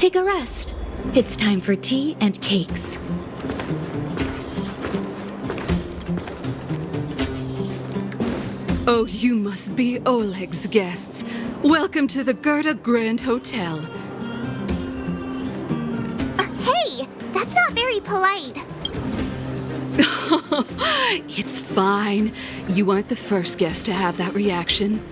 Take a rest. It's time for tea and cakes. Oh, you must be Oleg's guests. Welcome to the Gerda Grand Hotel. Hey, that's not very polite. It's fine. You aren't the first guest to have that reaction.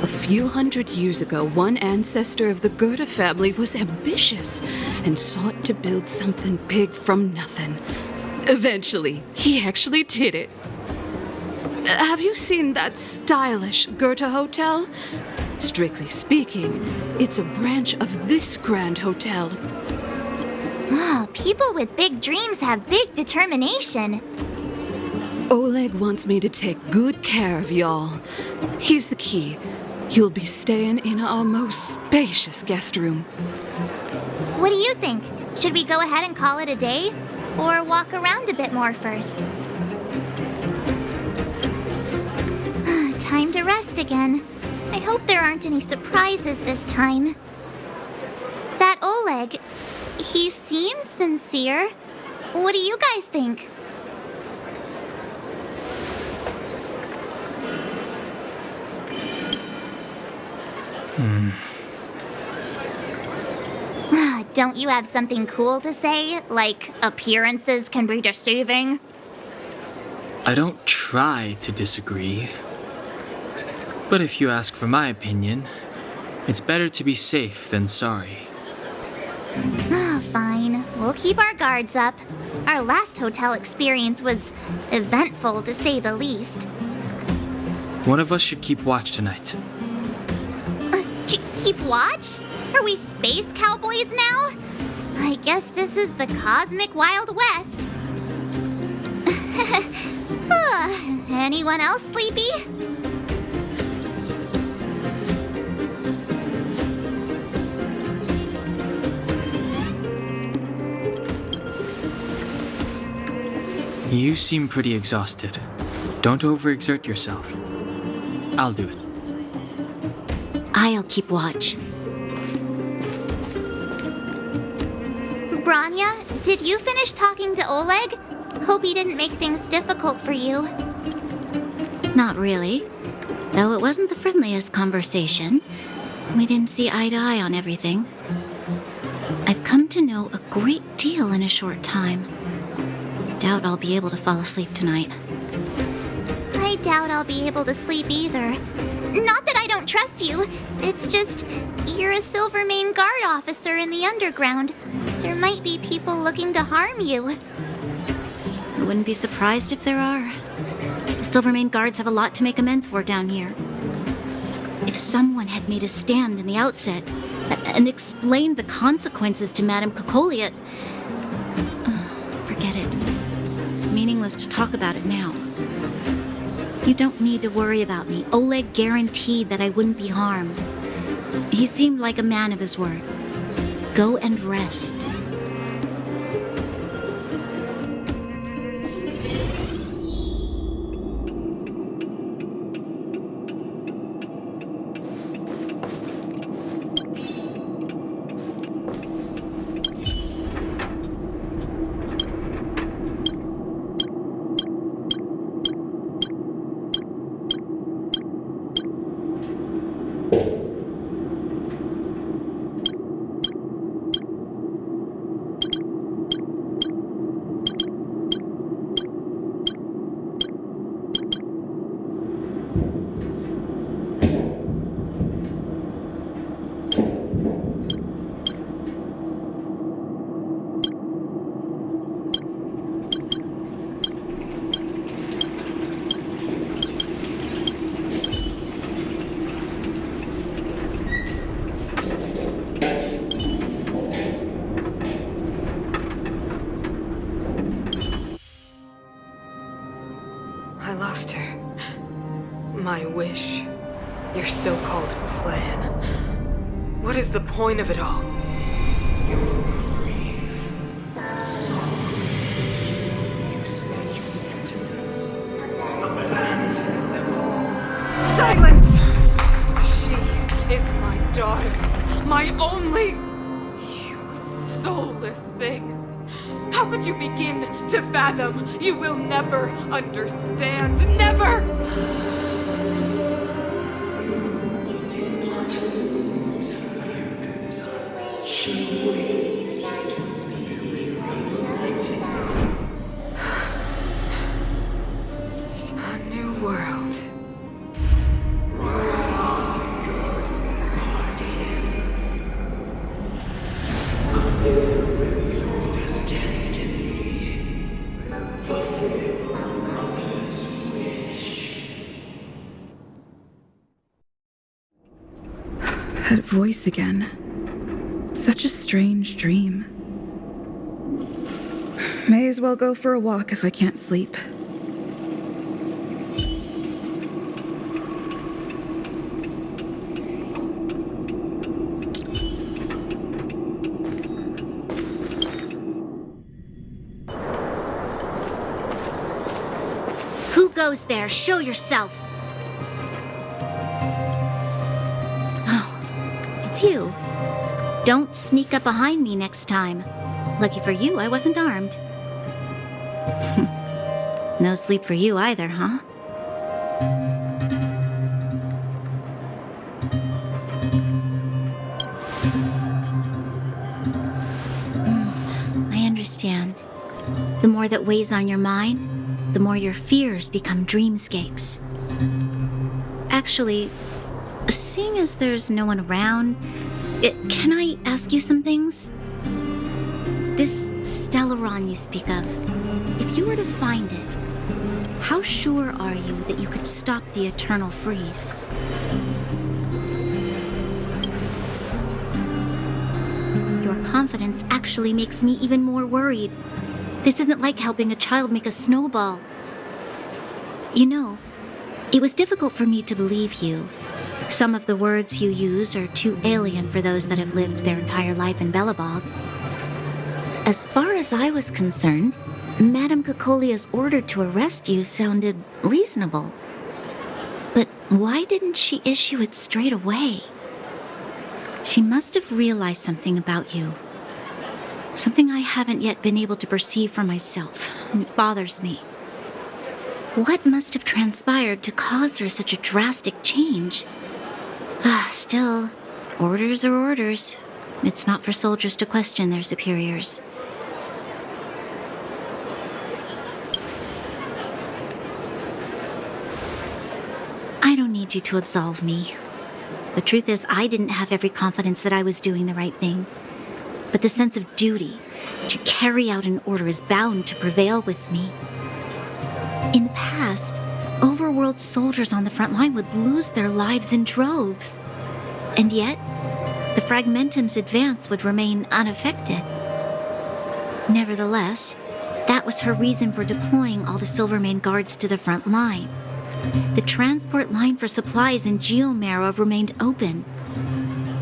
A few hundred years ago, one ancestor of the Gerda family was ambitious and sought to build something big from nothing. Eventually, he actually did it. Have you seen that stylish Gerda hotel? Strictly speaking, it's a branch of this grand hotel. People with big dreams have big determination. Oleg wants me to take good care of y'all. Here's the key. You'll be staying in our most spacious guest room. What do you think? Should we go ahead and call it a day? Or walk around a bit more first? Time to rest again. I hope there aren't any surprises this time. That Oleg, he seems sincere. What do you guys think? Don't you have something cool to say? Like, appearances can be deceiving? I don't try to disagree. But if you ask for my opinion, it's better to be safe than sorry. Fine. We'll keep our guards up. Our last hotel experience was eventful, to say the least. One of us should keep watch tonight. Keep watch? Are we space cowboys now? I guess this is the cosmic Wild West. Anyone else sleepy? You seem pretty exhausted. Don't overexert yourself. I'll do it. I'll keep watch. Bronya, did you finish talking to Oleg? Hope he didn't make things difficult for you. Not really. Though it wasn't the friendliest conversation. We didn't see eye to eye on everything. I've come to know a great deal in a short time. Doubt I'll be able to fall asleep tonight. I doubt I'll be able to sleep either. Not that I don't trust you. It's just, you're a Silvermane Guard officer in the underground. There might be people looking to harm you. I wouldn't be surprised if there are. The Silvermane Guards have a lot to make amends for down here. If someone had made a stand in the outset and explained the consequences to Madame Kokoliot, forget it. Meaningless to talk about it now. You don't need to worry about me. Oleg guaranteed that I wouldn't be harmed. He seemed like a man of his word. Go and rest. I lost her. My wish. Your so-called plan. What is the point of it all? Silence! She is my daughter. My only thing. How could you begin to fathom? You will never understand. Never! A new world. That voice again. Such a strange dream. May as well go for a walk if I can't sleep. Who goes there? Show yourself! Oh, it's you. Don't sneak up behind me next time. Lucky for you, I wasn't armed. No sleep for you either, huh? I understand. The more that weighs on your mind, the more your fears become dreamscapes. Actually, seeing as there's no one around, can I ask you some things? This Stellaron you speak of, if you were to find it, how sure are you that you could stop the eternal freeze? Your confidence actually makes me even more worried. This isn't like helping a child make a snowball. You know, it was difficult for me to believe you. Some of the words you use are too alien for those that have lived their entire life in Belobog. As far as I was concerned, Madame Cocolia's order to arrest you sounded reasonable. But why didn't she issue it straight away? She must have realized something about you. Something I haven't yet been able to perceive for myself. It bothers me. What must have transpired to cause her such a drastic change? Still, orders are orders. It's not for soldiers to question their superiors. I don't need you to absolve me. The truth is, I didn't have every confidence that I was doing the right thing. But the sense of duty to carry out an order is bound to prevail with me. In the past, overworld soldiers on the front line would lose their lives in droves. And yet, the Fragmentum's advance would remain unaffected. Nevertheless, that was her reason for deploying all the Silvermane guards to the front line. The transport line for supplies in Geomera remained open,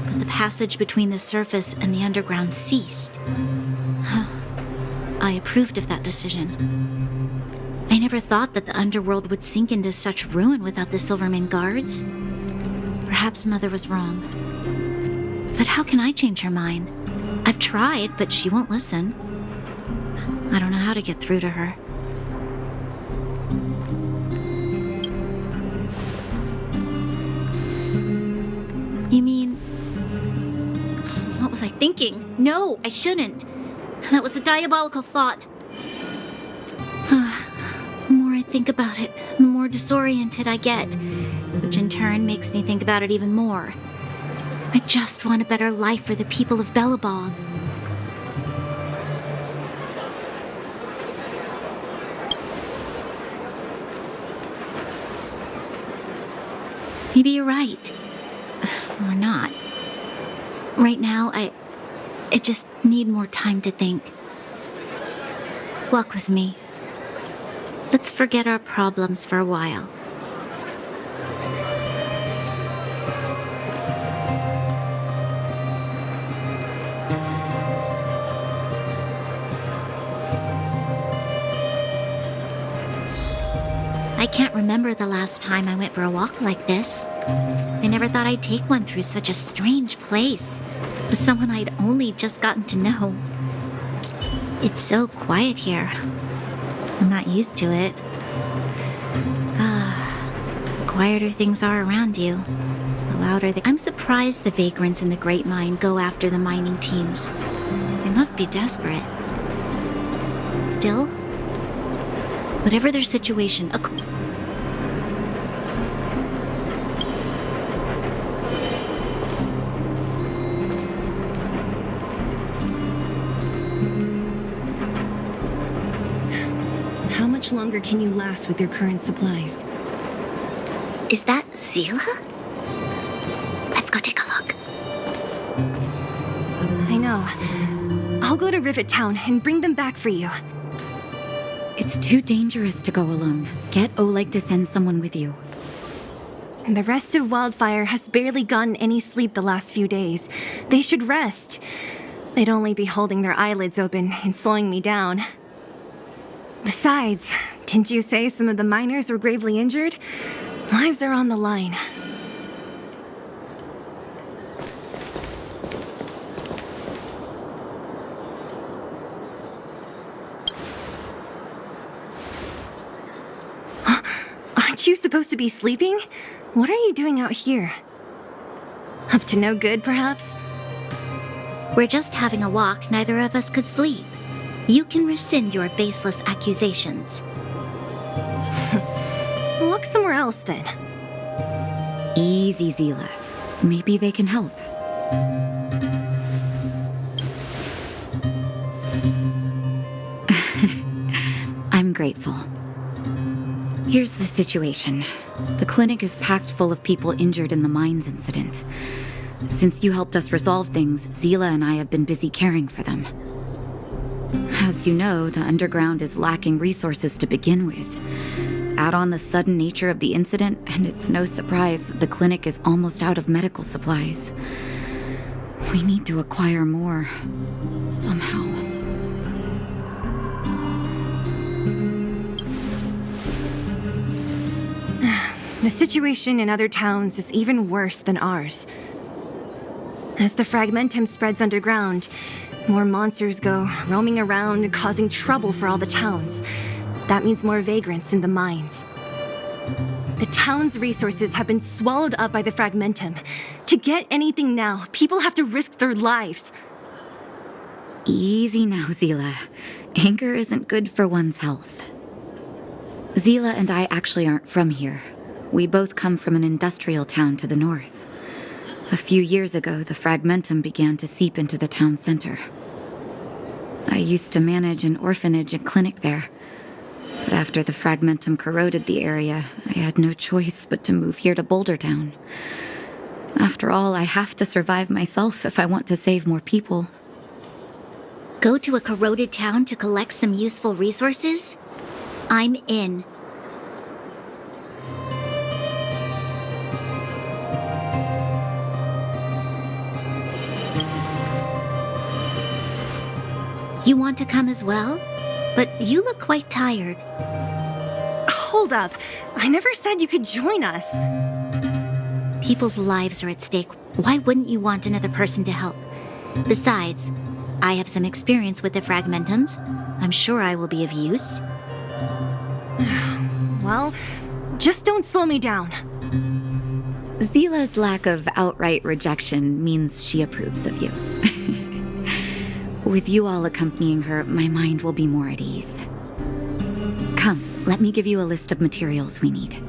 but the passage between the surface and the underground ceased. I approved of that decision. I never thought that the underworld would sink into such ruin without the Silvermane guards. Perhaps Mother was wrong. But how can I change her mind? I've tried, but she won't listen. I don't know how to get through to her. You mean... What was I thinking? No, I shouldn't. That was a diabolical thought. The more I think about it, the more disoriented I get, which in turn makes me think about it even more. I just want a better life for the people of Belobog. Maybe you're right. Or not. Right now, I just need more time to think. Walk with me. Let's forget our problems for a while. I can't remember the last time I went for a walk like this. I never thought I'd take one through such a strange place, with someone I'd only just gotten to know. It's so quiet here. I'm not used to it. The quieter things are around you, the louder they... I'm surprised the vagrants in the Great Mine go after the mining teams. They must be desperate. Still, whatever their situation... How much longer can you last with your current supplies? Is that Zila? Let's go take a look. I know. I'll go to Rivet Town and bring them back for you. It's too dangerous to go alone. Get Oleg to send someone with you. The rest of Wildfire has barely gotten any sleep the last few days. They should rest. They'd only be holding their eyelids open and slowing me down. Besides, didn't you say some of the miners were gravely injured? Lives are on the line. Aren't you supposed to be sleeping? What are you doing out here? Up to no good, perhaps? We're just having a walk. Neither of us could sleep. You can rescind your baseless accusations. Walk somewhere else, then. Easy, Zila. Maybe they can help. I'm grateful. Here's the situation. The clinic is packed full of people injured in the mines incident. Since you helped us resolve things, Zila and I have been busy caring for them. As you know, the underground is lacking resources to begin with. Add on the sudden nature of the incident, and it's no surprise that the clinic is almost out of medical supplies. We need to acquire more, somehow. The situation in other towns is even worse than ours. As the fragmentum spreads underground, more monsters go roaming around, causing trouble for all the towns. That means more vagrants in the mines. The town's resources have been swallowed up by the fragmentum. To get anything now, people have to risk their lives. Easy now, Zila. Anger isn't good for one's health. Zila and I actually aren't from here. We both come from an industrial town to the north. A few years ago, the fragmentum began to seep into the town center. I used to manage an orphanage and clinic there. But after the fragmentum corroded the area, I had no choice but to move here to Boulder Town. After all, I have to survive myself if I want to save more people. Go to a corroded town to collect some useful resources? I'm in. You want to come as well? But you look quite tired. Hold up. I never said you could join us. People's lives are at stake. Why wouldn't you want another person to help? Besides, I have some experience with the fragmentums. I'm sure I will be of use. Well, just don't slow me down. Zila's lack of outright rejection means she approves of you. With you all accompanying her, my mind will be more at ease. Come, let me give you a list of materials we need.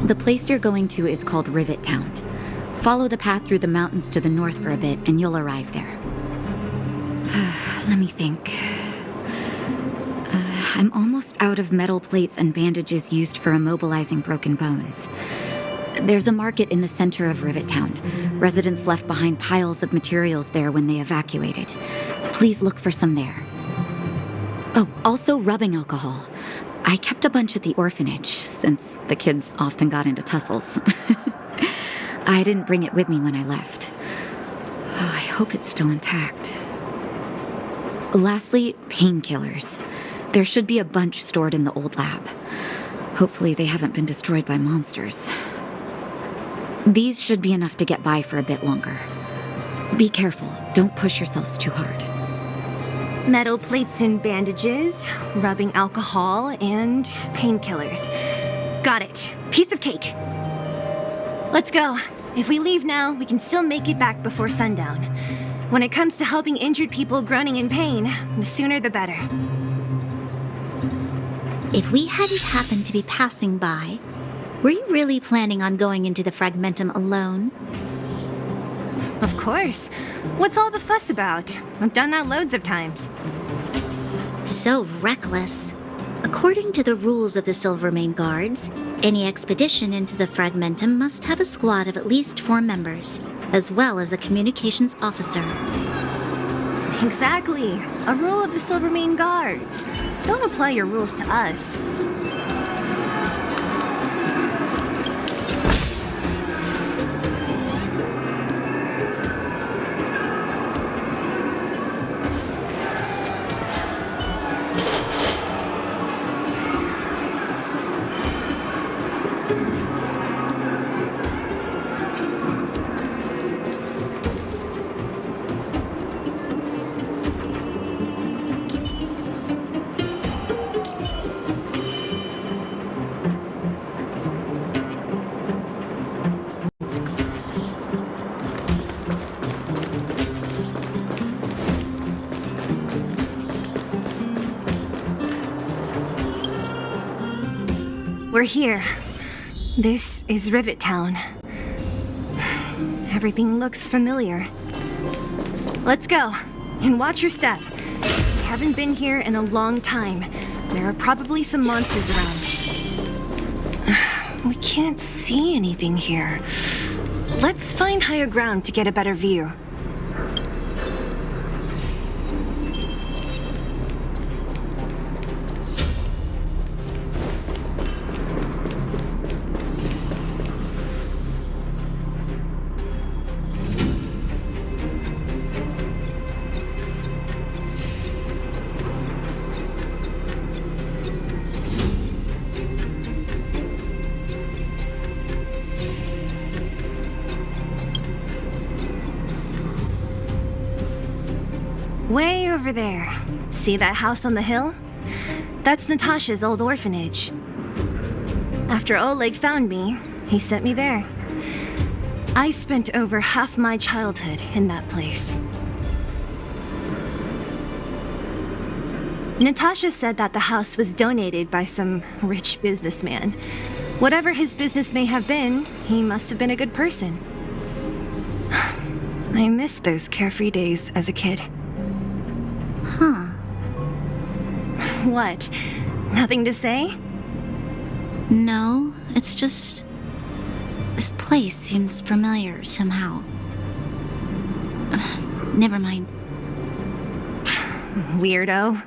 The place you're going to is called Rivet Town. Follow the path through the mountains to the north for a bit, and you'll arrive there. Let me think. I'm almost out of metal plates and bandages used for immobilizing broken bones. There's a market in the center of Rivet Town. Residents left behind piles of materials there when they evacuated. Please look for some there. Oh, also rubbing alcohol. I kept a bunch at the orphanage, since the kids often got into tussles. I didn't bring it with me when I left. Oh, I hope it's still intact. Lastly, painkillers. There should be a bunch stored in the old lab. Hopefully they haven't been destroyed by monsters. These should be enough to get by for a bit longer. Be careful. Don't push yourselves too hard. Metal plates and bandages, rubbing alcohol, and painkillers. Got it. Piece of cake. Let's go. If we leave now, we can still make it back before sundown. When it comes to helping injured people groaning in pain, the sooner the better. If we hadn't happened to be passing by, were you really planning on going into the Fragmentum alone? Of course. What's all the fuss about? I've done that loads of times. So reckless. According to the rules of the Silvermane Guards, any expedition into the Fragmentum must have a squad of at least 4 members, as well as a communications officer. Exactly. A rule of the Silvermane Guards. Don't apply your rules to us. We're here. This is Rivet Town. Everything looks familiar. Let's go, and watch your step. We haven't been here in a long time. There are probably some monsters around. We can't see anything here. Let's find higher ground to get a better view. Way over there. See that house on the hill? That's Natasha's old orphanage. After Oleg found me, he sent me there. I spent over half my childhood in that place. Natasha said that the house was donated by some rich businessman. Whatever his business may have been, he must have been a good person. I miss those carefree days as a kid. Huh. What? Nothing to say? No, it's just... this place seems familiar somehow. Never mind. Weirdo.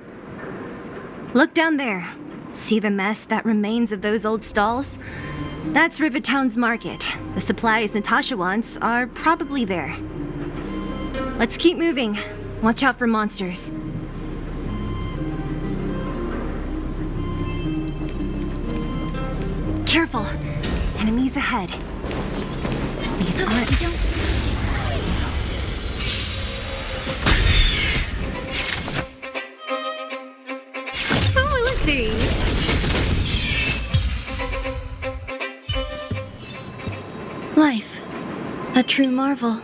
Look down there. See the mess that remains of those old stalls? That's Rivet Town's market. The supplies Natasha wants are probably there. Let's keep moving. Watch out for monsters. Careful. Enemies ahead. These aren't... Oh, let's see. Life. A true marvel.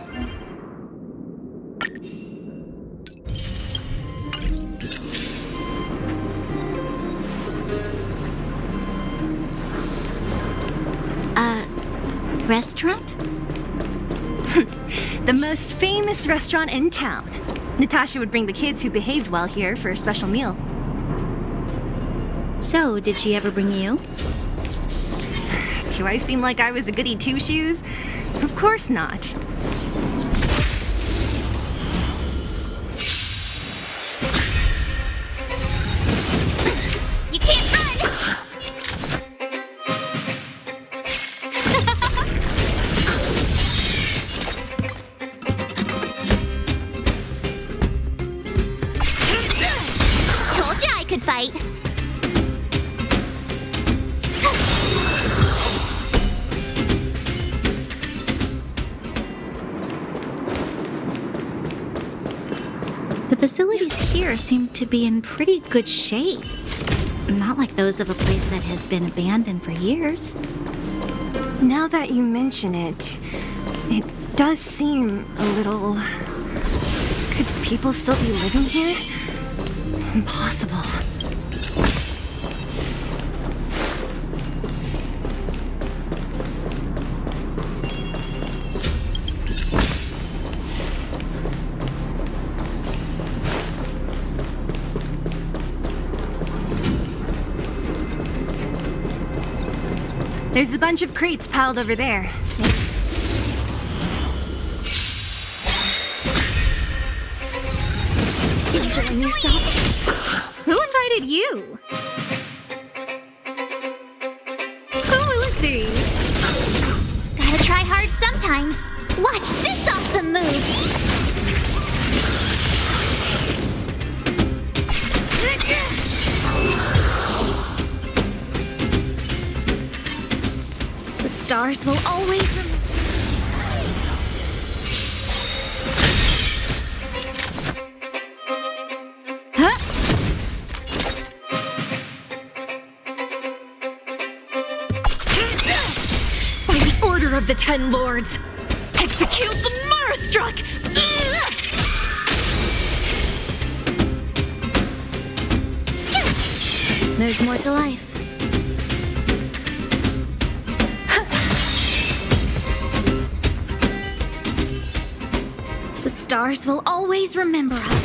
Restaurant? The most famous restaurant in town. Natasha would bring the kids who behaved well here for a special meal. So, did she ever bring you? Do I seem like I was a goody two-shoes? Of course not. You can't run! Told you I could fight. The facilities here seem to be in pretty good shape. Not like those of a place that has been abandoned for years. Now that you mention it, it does seem a little... Could people still be living here? Impossible. There's a bunch of crates piled over there. Enjoying yourself? Who invited you? Who is he? Gotta try hard sometimes. Watch this awesome move! The stars will always remember. By the order of the Ten Lords, execute the Marastruck! There's more to life. The stars will always remember us.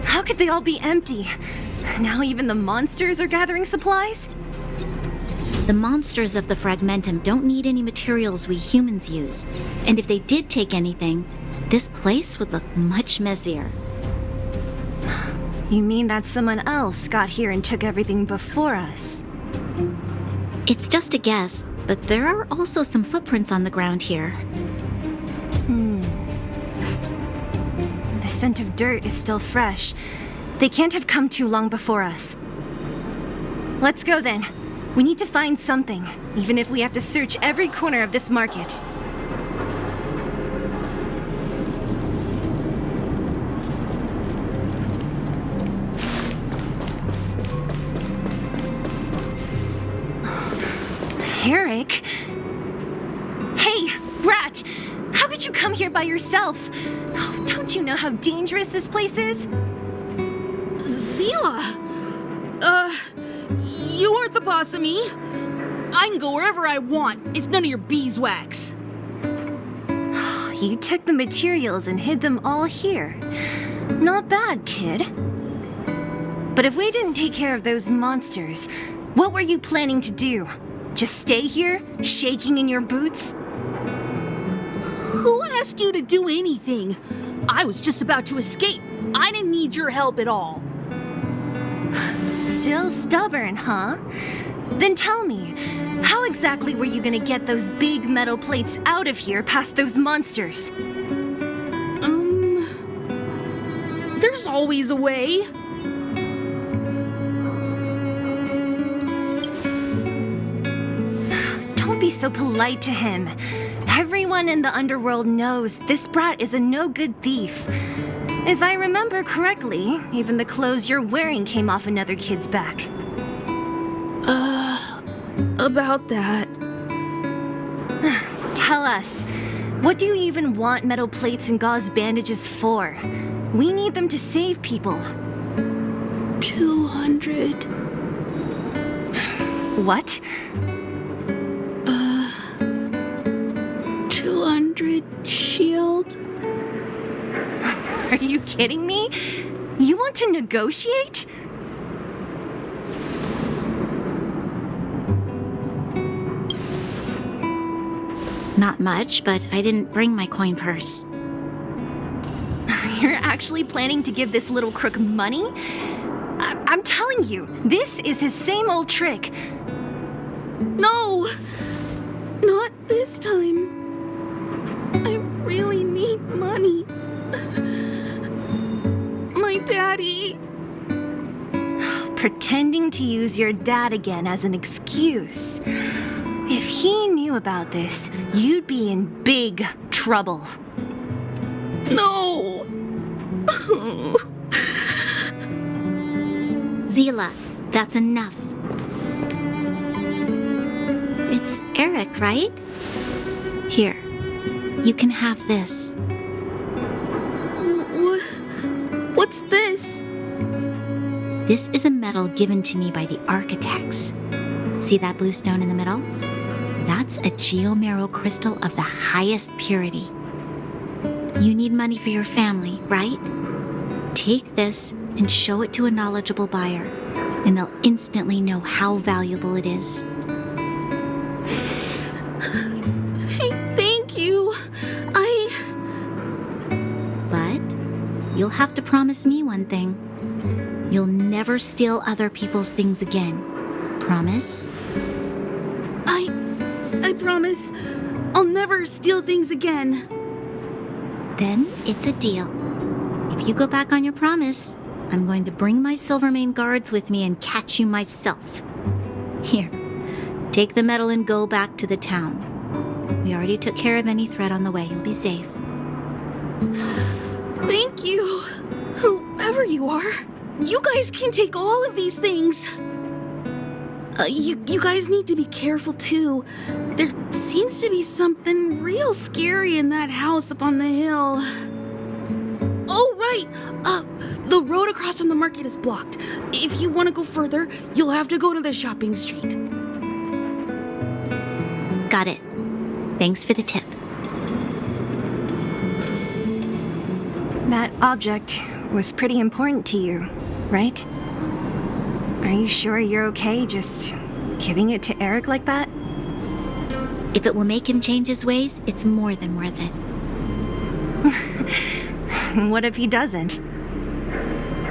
How could they all be empty? Now even the monsters are gathering supplies? The monsters of the Fragmentum don't need any materials we humans use. And if they did take anything, this place would look much messier. You mean that someone else got here and took everything before us? It's just a guess, but there are also some footprints on the ground here. The scent of dirt is still fresh. They can't have come too long before us. Let's go then. We need to find something, even if we have to search every corner of this market. Eric? Hey, Brat! How could you come here by yourself? Oh, don't you know how dangerous this place is? Zila! You aren't the boss of me. I can go wherever I want. It's none of your beeswax. You took the materials and hid them all here. Not bad, kid. But if we didn't take care of those monsters, what were you planning to do? Just stay here, shaking in your boots? Who asked you to do anything? I was just about to escape. I didn't need your help at all. Still stubborn, huh? Then tell me, how exactly were you gonna get those big metal plates out of here past those monsters? There's always a way. Don't be so polite to him. Everyone in the underworld knows this brat is a no-good thief. If I remember correctly, even the clothes you're wearing came off another kid's back. About that. Tell us, what do you even want metal plates and gauze bandages for? We need them to save people. 200. What? 200 shield. Are you kidding me? You want to negotiate? Not much, but I didn't bring my coin purse. You're actually planning to give this little crook money? I'm telling you, this is his same old trick. No! Not this time. I really need money. My daddy. Pretending to use your dad again as an excuse. If he knew about this, you'd be in big trouble. No! Zila, that's enough. It's Eric, right? Here, you can have this. What's this? This is a medal given to me by the architects. See that blue stone in the middle? That's a geomarrow crystal of the highest purity. You need money for your family, right? Take this and show it to a knowledgeable buyer, and they'll instantly know how valuable it is. Thank you. But you'll have to promise me one thing. You'll never steal other people's things again. Promise? I promise. I'll never steal things again. Then it's a deal. If you go back on your promise, I'm going to bring my Silvermane guards with me and catch you myself. Here, take the medal and go back to the town. We already took care of any threat on the way. You'll be safe. Thank you. Whoever you are, you guys can take all of these things. You guys need to be careful too. There seems to be something real scary in that house up on the hill. Oh, right. The road across from the market is blocked. If you want to go further, you'll have to go to the shopping street. Got it. Thanks for the tip. That object was pretty important to you, right? Are you sure you're okay just giving it to Eric like that? If it will make him change his ways, it's more than worth it. What if he doesn't?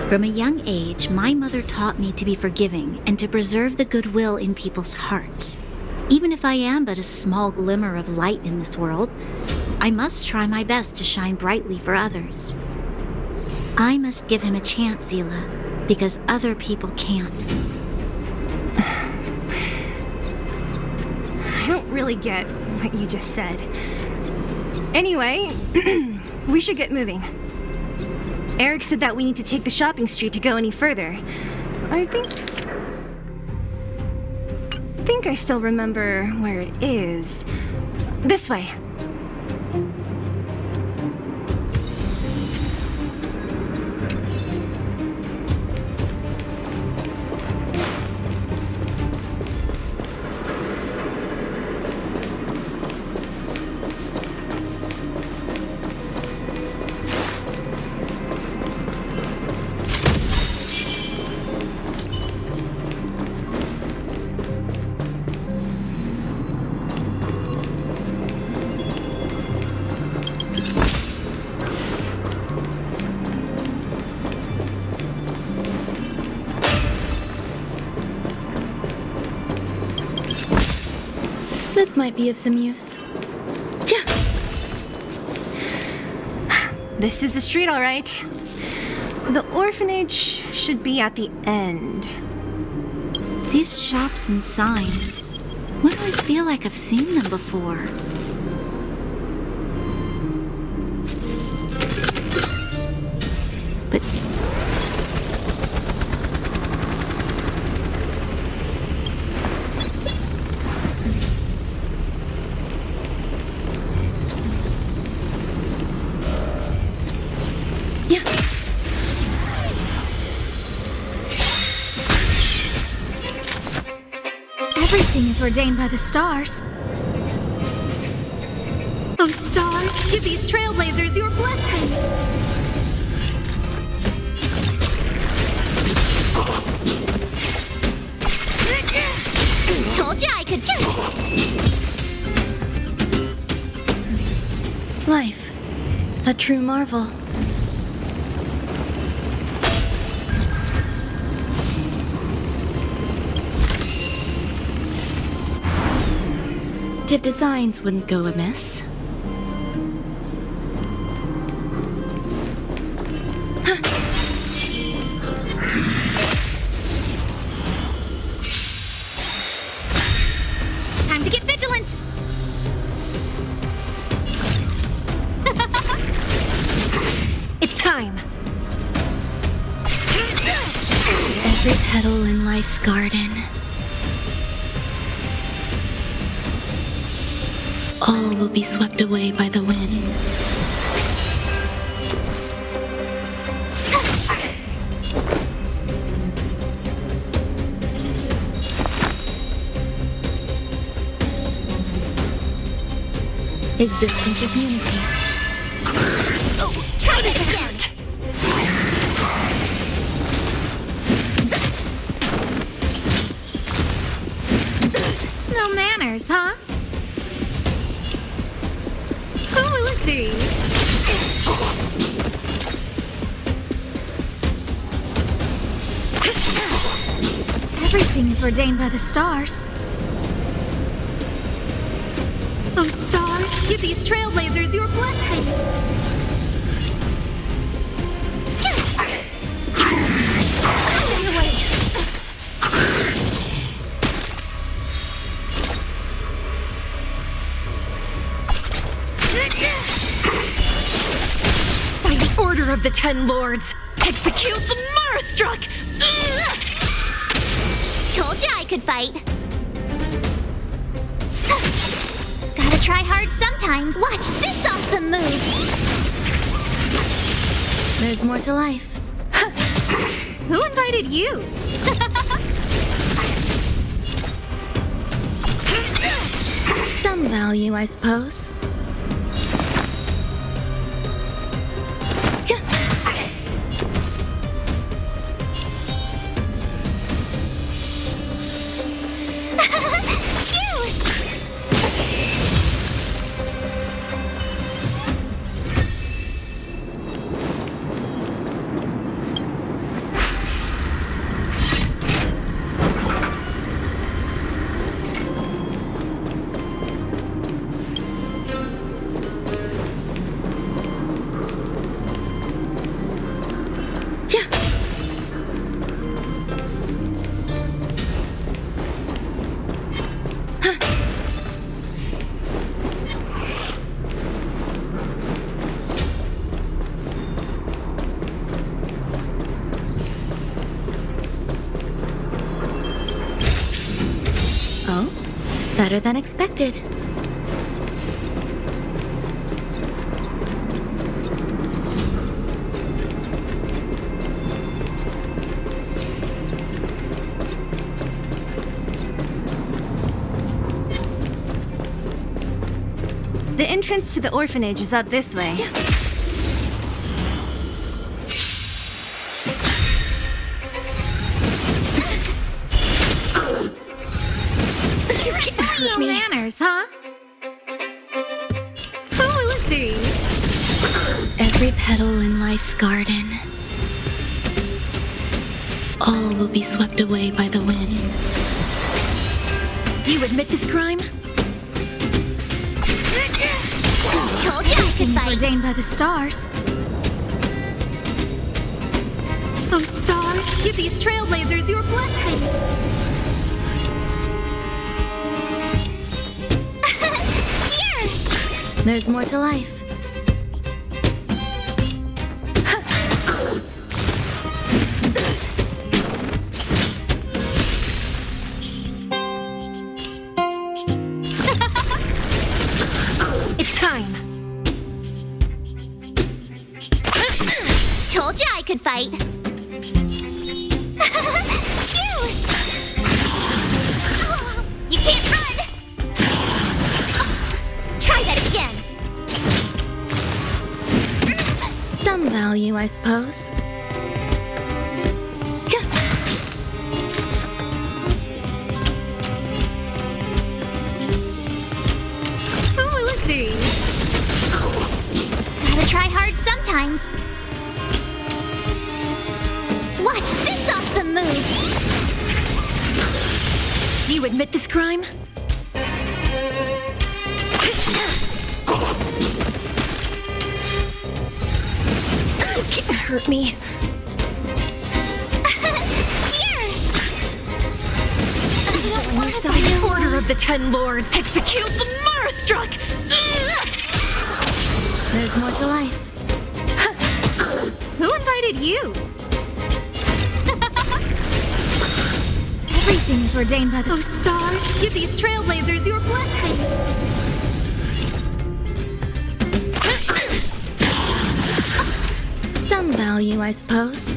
From a young age, my mother taught me to be forgiving and to preserve the goodwill in people's hearts. Even if I am but a small glimmer of light in this world, I must try my best to shine brightly for others. I must give him a chance, Zila, because other people can't. I don't really get what you just said. Anyway, we should get moving. Eric said that we need to take the shopping street to go any further. I think I still remember where it is. This way. This might be of some use. This is the street, all right. The orphanage should be at the end. These shops and signs, why do I feel like I've seen them before? But Everything is ordained by the stars. Oh, stars, give these trailblazers your blessing. Told you I could do it. true marvel. Tiv designs wouldn't go amiss. Time to get vigilant! It's time. Every petal in life's garden. All will be swept away by the wind. Existence is unity. Try that again! No manners, huh? Oh, let's see. Everything is ordained by the stars. Oh, stars, give these trailblazers your blessing. Out of your way. By the order of the Ten Lords, execute the Marastruck! Told you I could fight. Gotta try hard sometimes. Watch this awesome move. There's more to life. Who invited you? Some value, I suppose. Better than expected. The entrance to the orphanage is up this way. No manners, huh? Oh, let's see. Every petal in life's garden. All will be swept away by the wind. You admit this crime? Told you I could Things fight. ordained by the stars. Oh, stars, give these trailblazers your blessing. There's more to life. It's time. Told you I could fight. Phew! You can't run! Try that again. Some value, I suppose. Oh, let's see. Gotta try hard times. Watch this awesome move! Do you admit this crime? You can't hurt me. Here! Order of the Ten Lords, execute the Marastruck! There's more to life. Who invited you? Everything is ordained by the... Oh, stars, give these trailblazers your blessing. Some value, I suppose.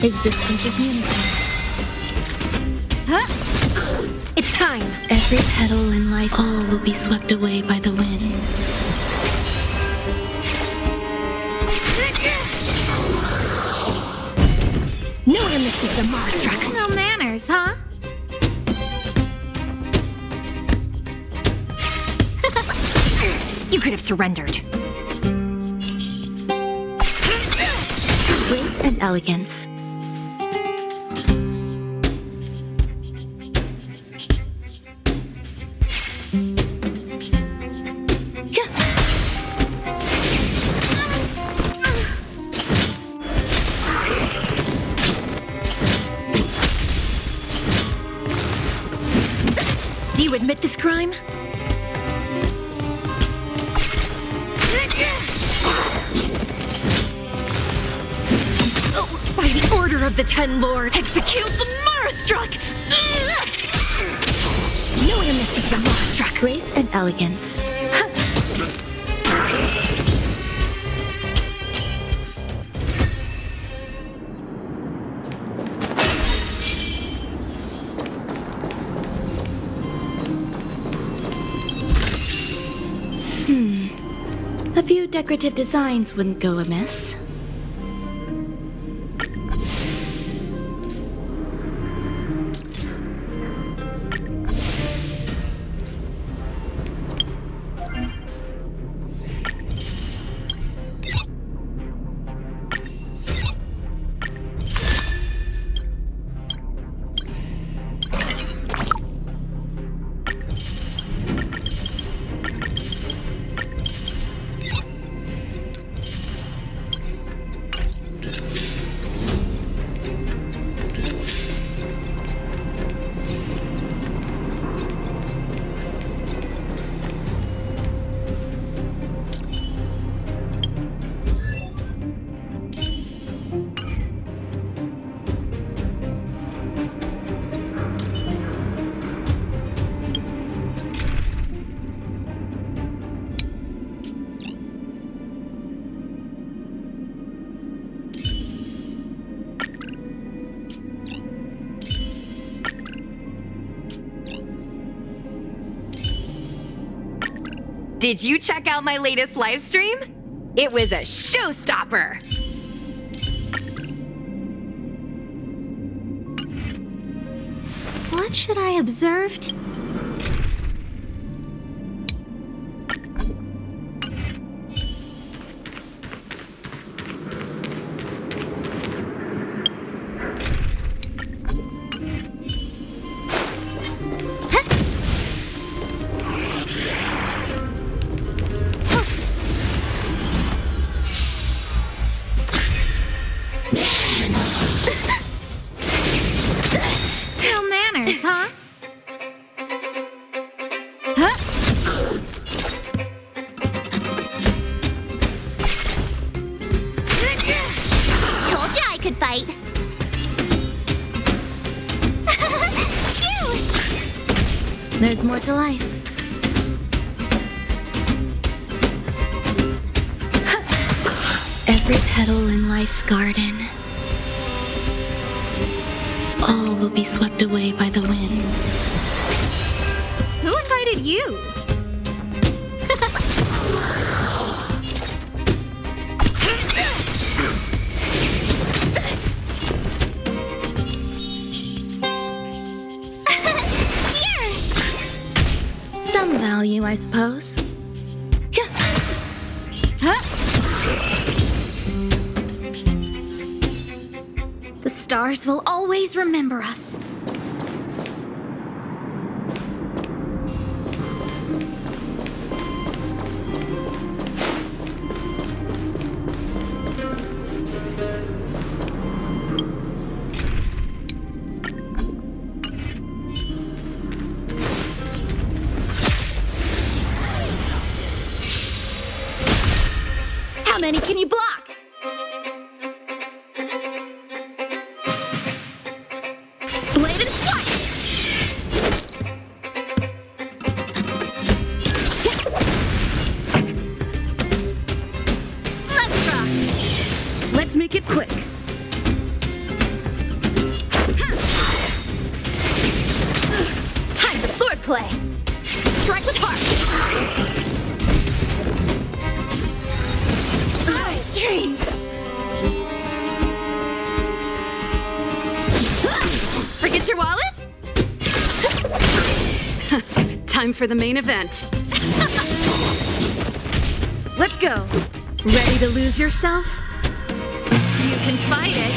Existence is unity. It's time! Every petal in life, all will be swept away by the wind. No amnesty for the Marastruck! No manners, huh? You could have surrendered. Grace and elegance. Do you admit this crime? By the order of the Ten Lords, execute the Marastruck! No amnesty for the Marastruck! Grace and elegance. A few decorative designs wouldn't go amiss. Did you check out my latest live stream? It was a showstopper! What should I observe? No manners, huh? Told ya I could fight. Phew! There's more to life. Every petal in life's garden, all will be swept away by the wind. Who invited you? Some value, I suppose. stars will always remember us. How many can you block? Bladed flash! Let's rock! Let's make it quick. Time for sword play! Strike with heart! Trained! Forget your wallet? Time for the main event. Let's go. Ready to lose yourself? You can fight it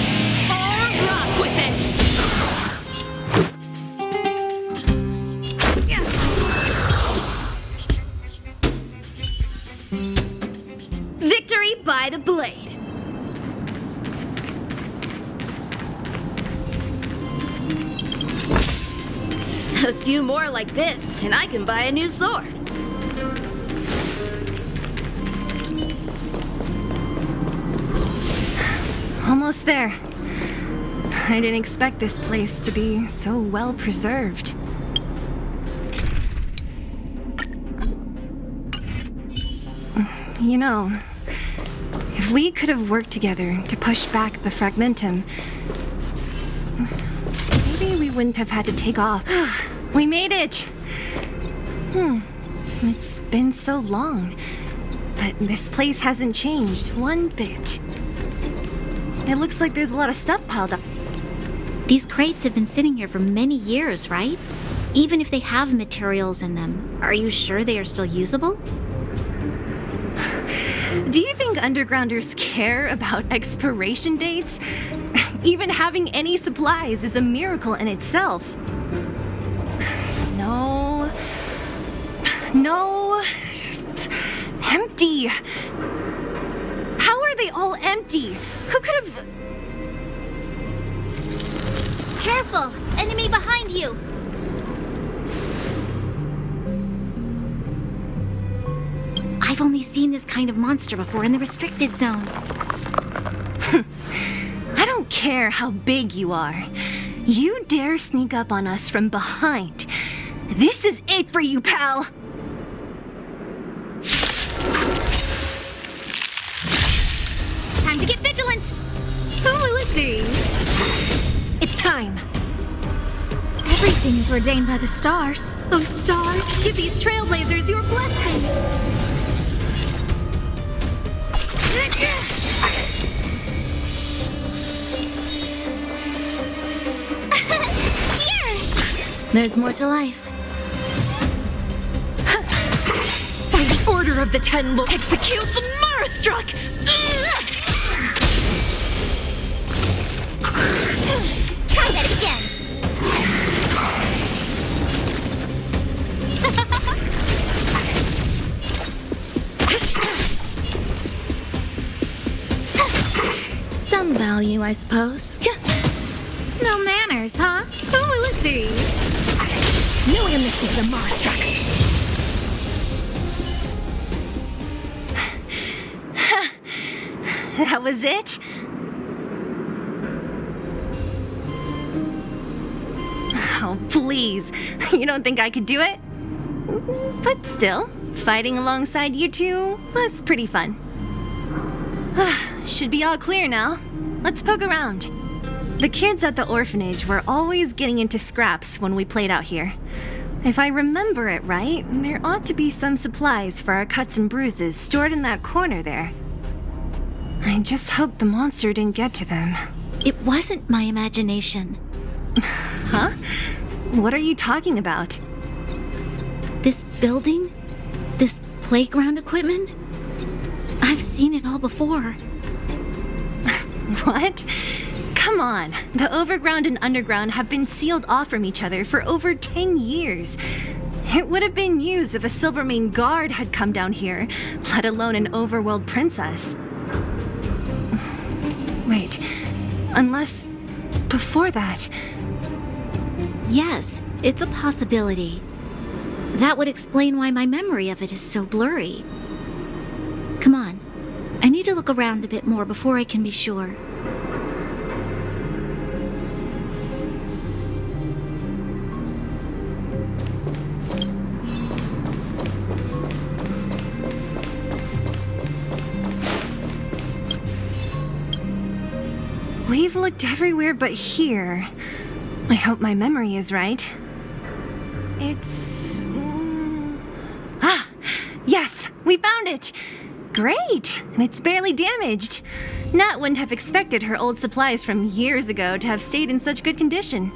or rock with it. Victory by the blade. A few more like this, and I can buy a new sword. Almost there. I didn't expect this place to be so well preserved. You know, if we could have worked together to push back the fragmentum, maybe we wouldn't have had to take off. We made it! It's been so long, but this place hasn't changed one bit. It looks like there's a lot of stuff piled up. These crates have been sitting here for many years, right? Even if they have materials in them, are you sure they are still usable? Do you think undergrounders care about expiration dates? Even having any supplies is a miracle in itself. No. No. Empty. How are they all empty? Who could have... Careful! Enemy behind you! I've only seen this kind of monster before in the restricted zone. I don't care how big you are. You dare sneak up on us from behind. This is it for you, pal! Time to get vigilant! Who will it be? It's time. Everything is ordained by the stars. Oh, stars, give these trailblazers your blessing. There's more to life. By the order of the Ten Lords, execute the Marastruck! Try that again! Some value, I suppose. No manners, huh? Who will it be? Knew I missed the Marastruck. That was it? Oh, please. You don't think I could do it? But still, fighting alongside you two was pretty fun. Should be all clear now. Let's poke around. The kids at the orphanage were always getting into scraps when we played out here. If I remember it right, there ought to be some supplies for our cuts and bruises stored in that corner there. I just hope the monster didn't get to them. It wasn't my imagination. Huh? What are you talking about? This building? This playground equipment? I've seen it all before. What? Come on, the overground and underground have been sealed off from each other for over 10 years. It would have been news if a Silvermane guard had come down here, let alone an overworld princess. Wait, unless before that... Yes, it's a possibility. That would explain why my memory of it is so blurry. Come on. I need to look around a bit more before I can be sure. We've looked everywhere but here. I hope my memory is right. It's... Ah! Yes! We found it! Great! And it's barely damaged. Nat wouldn't have expected her old supplies from years ago to have stayed in such good condition.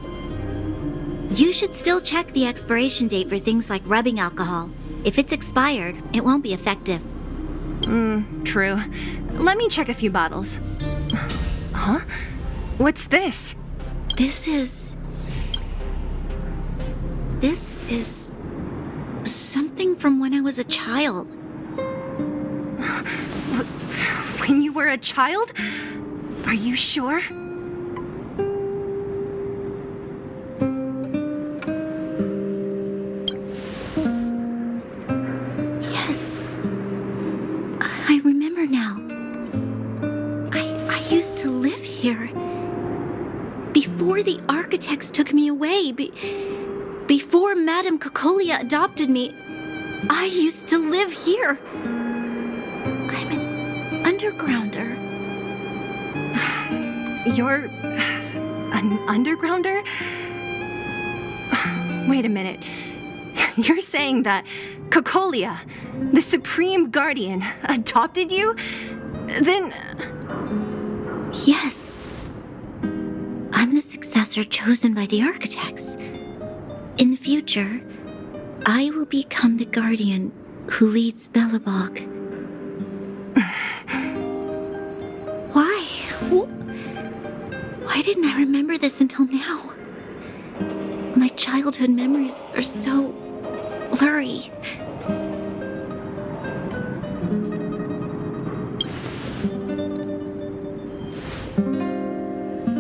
You should still check the expiration date for things like rubbing alcohol. If it's expired, it won't be effective. True. Let me check a few bottles. Huh? What's this? This is something from when I was a child. When you were a child? Are you sure? Yes. I remember now. I used to live here. Before the architects took me away, before Madame Cocolia adopted me, I used to live here. I'm an undergrounder. You're... an undergrounder? Wait a minute. You're saying that Cocolia, the Supreme Guardian, adopted you? Then... Yes. I'm the successor chosen by the architects. In the future, I will become the guardian who leads Belobog. Why? Why didn't I remember this until now? My childhood memories are so blurry.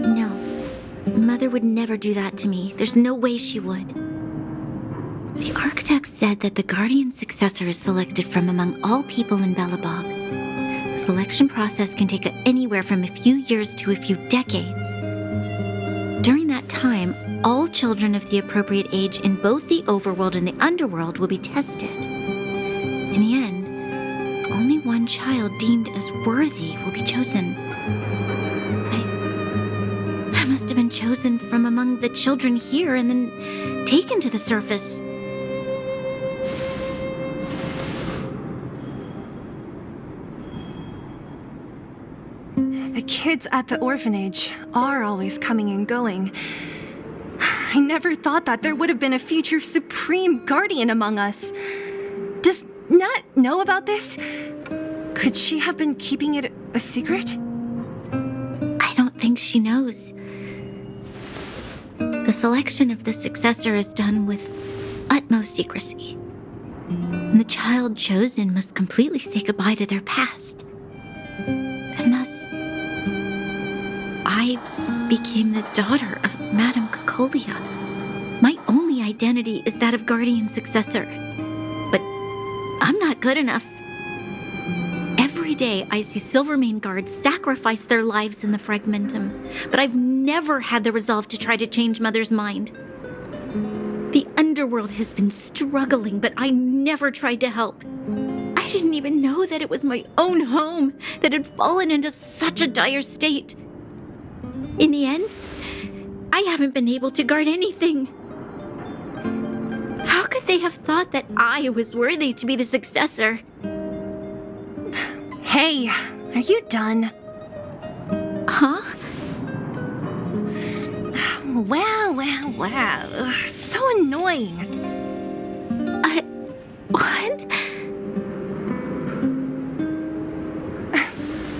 No, Mother would never do that to me. There's no way she would. The architects said that the guardian successor is selected from among all people in Belobog. The selection process can take anywhere from a few years to a few decades. During that time, all children of the appropriate age in both the overworld and the underworld will be tested. In the end, only one child deemed as worthy will be chosen. I must have been chosen from among the children here and then taken to the surface. The kids at the orphanage are always coming and going. I never thought that there would have been a future Supreme Guardian among us. Does Nat know about this? Could she have been keeping it a secret? I don't think she knows. The selection of the successor is done with utmost secrecy. And the child chosen must completely say goodbye to their past. And thus, I became the daughter of Madame Cocolia. My only identity is that of guardian successor. But I'm not good enough. Every day I see Silvermane guards sacrifice their lives in the Fragmentum, but I've never had the resolve to try to change Mother's mind. The underworld has been struggling, but I never tried to help. I didn't even know that it was my own home that had fallen into such a dire state. In the end, I haven't been able to guard anything. How could they have thought that I was worthy to be the successor? Hey, are you done? Huh? Wow. So annoying. What?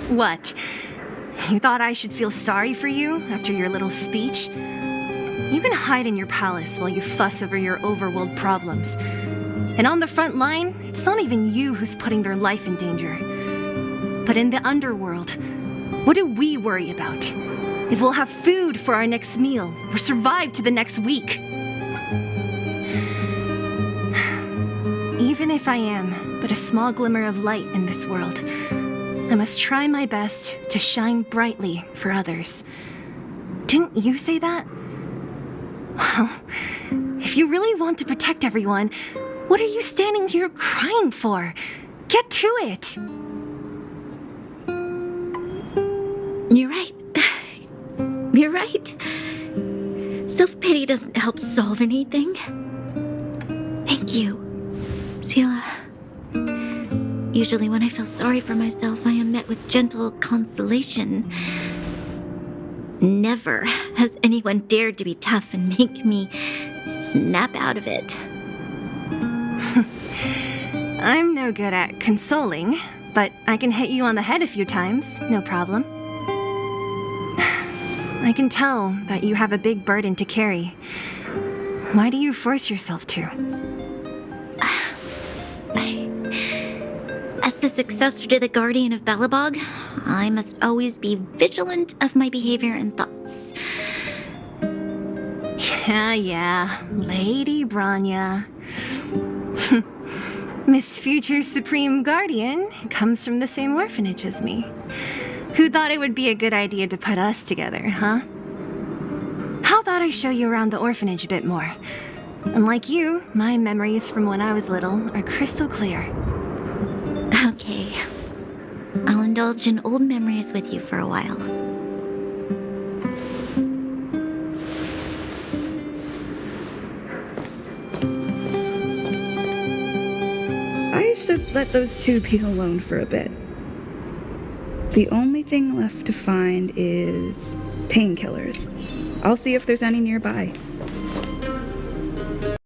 What? You thought I should feel sorry for you after your little speech? You can hide in your palace while you fuss over your overworld problems. And on the front line, it's not even you who's putting their life in danger. But in the underworld, what do we worry about? If we'll have food for our next meal or survive to the next week. Even if I am but a small glimmer of light in this world, I must try my best to shine brightly for others. Didn't you say that? Well, if you really want to protect everyone, what are you standing here crying for? Get to it! You're right. You're right. Self-pity doesn't help solve anything. Thank you, Zila. Usually when I feel sorry for myself, I am met with gentle consolation. Never has anyone dared to be tough and make me snap out of it. I'm no good at consoling, but I can hit you on the head a few times, no problem. I can tell that you have a big burden to carry. Why do you force yourself to? As the successor to the Guardian of Belobog, I must always be vigilant of my behavior and thoughts. Yeah, Lady Bronya. Miss Future Supreme Guardian comes from the same orphanage as me. Who thought it would be a good idea to put us together, huh? How about I show you around the orphanage a bit more? Unlike you, my memories from when I was little are crystal clear. Okay. I'll indulge in old memories with you for a while. I should let those two be alone for a bit. The only thing left to find is painkillers. I'll see if there's any nearby.